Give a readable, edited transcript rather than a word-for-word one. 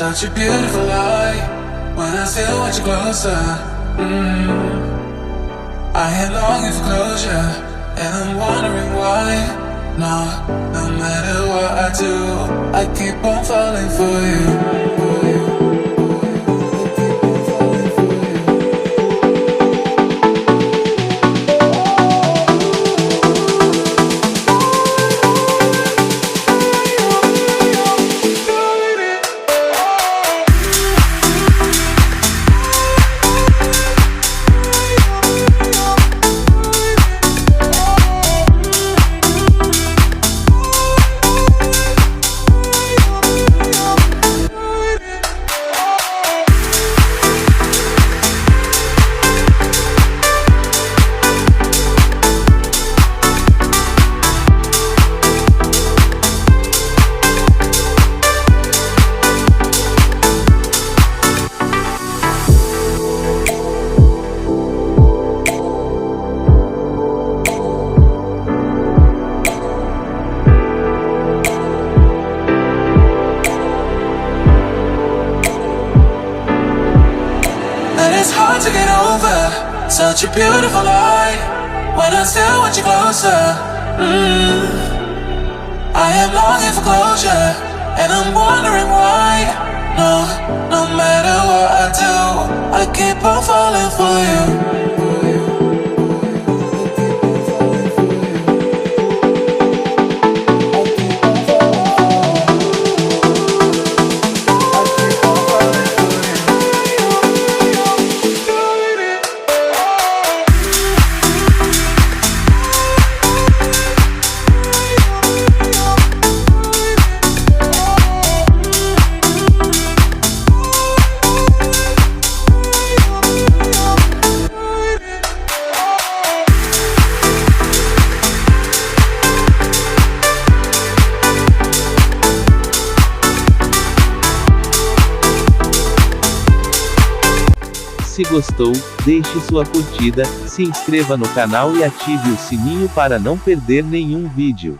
Such a beautiful light when I still want you closer. I am longing for closure, and I'm wondering why. No matter what I do, I keep on falling for you. To get over such a beautiful light when I still want you closer. I am longing for closure, and I'm wondering why. No matter what I do, I keep on falling for you. Se gostou, deixe sua curtida, se inscreva no canal e ative o sininho para não perder nenhum vídeo.